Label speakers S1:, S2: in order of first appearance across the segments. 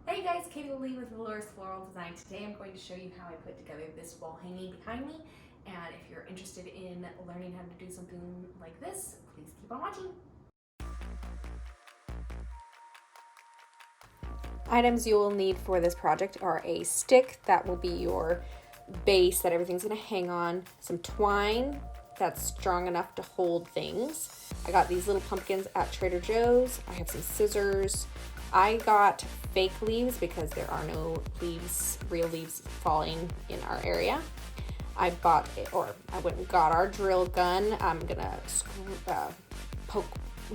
S1: Hey guys, Katie Lee with Velours Floral Design. Today I'm going to show you how I put together this wall hanging behind me. And if you're interested in learning how to do something like this, please keep on watching. Items you will need for this project are a stick that will be your base that everything's going to hang on, some twine that's strong enough to hold things. I got these little pumpkins at Trader Joe's. I have some scissors. I got fake leaves because there are no real leaves falling in our area. I went and got our drill gun. I'm gonna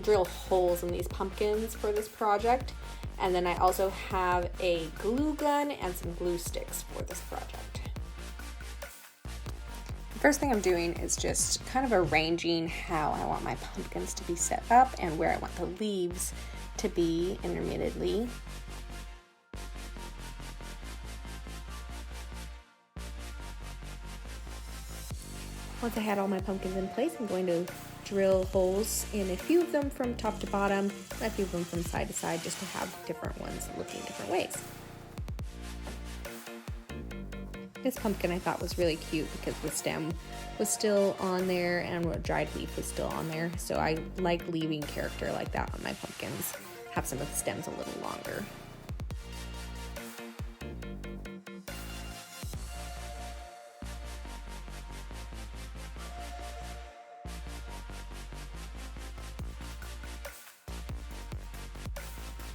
S1: drill holes in these pumpkins for this project. And then I also have a glue gun and some glue sticks for this project. The first thing I'm doing is just kind of arranging how I want my pumpkins to be set up and where I want the leaves to be intermittently. Once I had all my pumpkins in place, I'm going to drill holes in a few of them from top to bottom, and a few of them from side to side, just to have different ones looking different ways. This pumpkin I thought was really cute because the stem was still on there and a dried leaf was still on there. So I like leaving character like that on my pumpkins. Have some of the stems a little longer.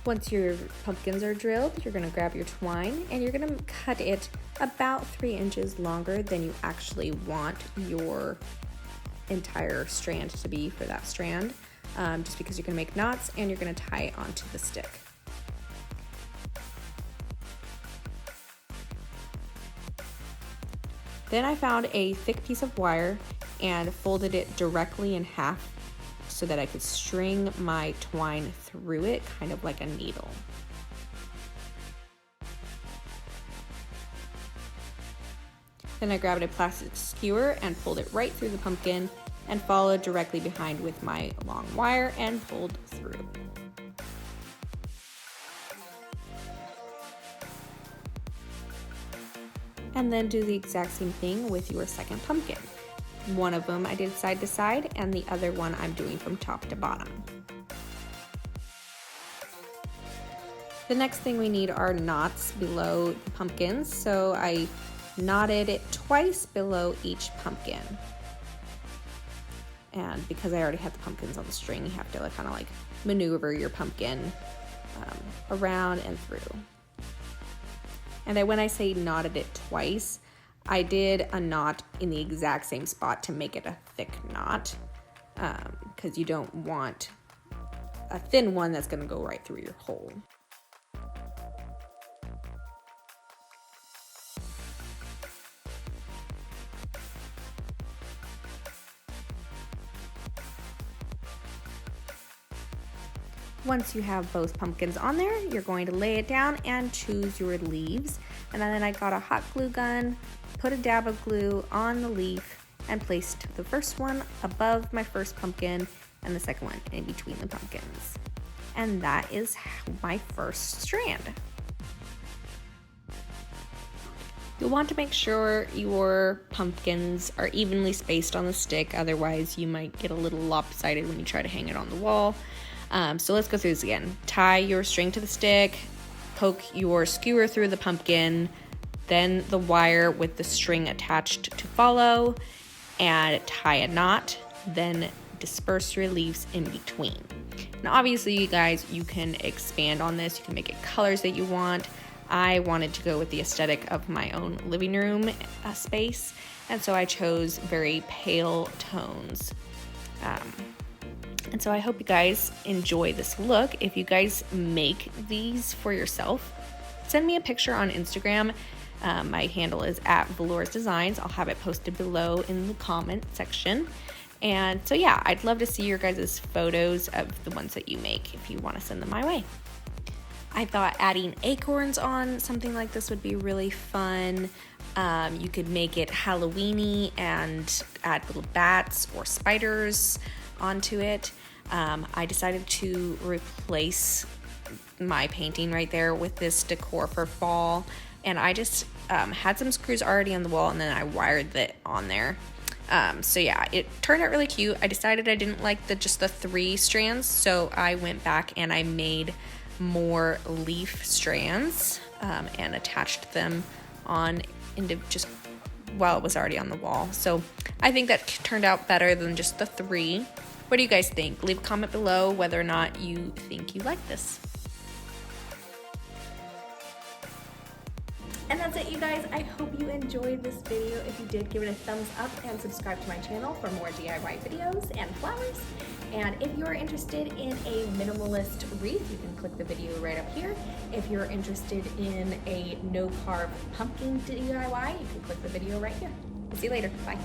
S1: Once your pumpkins are drilled, you're going to grab your twine and you're going to cut it about 3 inches longer than you actually want your entire strand to be for that strand, just because you're going to make knots and you're going to tie it onto the stick. Then I found a thick piece of wire and folded it directly in half so that I could string my twine through it, kind of like a needle. Then I grabbed a plastic skewer and pulled it right through the pumpkin and followed directly behind with my long wire and pulled through. And then do the exact same thing with your second pumpkin. One of them I did side to side, and the other one I'm doing from top to bottom. The next thing we need are knots below the pumpkins, so I knotted it twice below each pumpkin. And because I already had the pumpkins on the string, you have to kind of like maneuver your pumpkin around and through. And when I say knotted it twice, I did a knot in the exact same spot to make it a thick knot, because you don't want a thin one that's going to go right through your hole. Once you have both pumpkins on there, you're going to lay it down and choose your leaves. And then I got a hot glue gun, put a dab of glue on the leaf, and placed the first one above my first pumpkin and the second one in between the pumpkins. And that is my first strand. You'll want to make sure your pumpkins are evenly spaced on the stick, otherwise you might get a little lopsided when you try to hang it on the wall. So let's go through this again. Tie your string to the stick, poke your skewer through the pumpkin, then the wire with the string attached to follow, and tie a knot, then disperse your leaves in between. Now obviously you guys, you can expand on this, you can make it colors that you want. I wanted to go with the aesthetic of my own living room space, and so I chose very pale tones. And so I hope you guys enjoy this look. If you guys make these for yourself, send me a picture on Instagram. My handle is @Velours Designs. I'll have it posted below in the comment section. And so yeah, I'd love to see your guys' photos of the ones that you make if you want to send them my way. I thought adding acorns on something like this would be really fun. You could make it Halloween-y and add little bats or spiders onto it. I decided to replace my painting right there with this decor for fall. And I just had some screws already on the wall, and then I wired that on there. So yeah, it turned out really cute. I decided I didn't like just the 3 strands, so I went back and I made more leaf strands and attached them on into just while it was already on the wall. So I think that turned out better than just the 3. What do you guys think? Leave a comment below whether or not you think you like this.
S2: And that's it, you guys. I hope you enjoyed this video. If you did, give it a thumbs up and subscribe to my channel for more DIY videos and flowers. And if you're interested in a minimalist wreath, you can click the video right up here. If you're interested in a no-carb pumpkin DIY, you can click the video right here. See you later. Bye.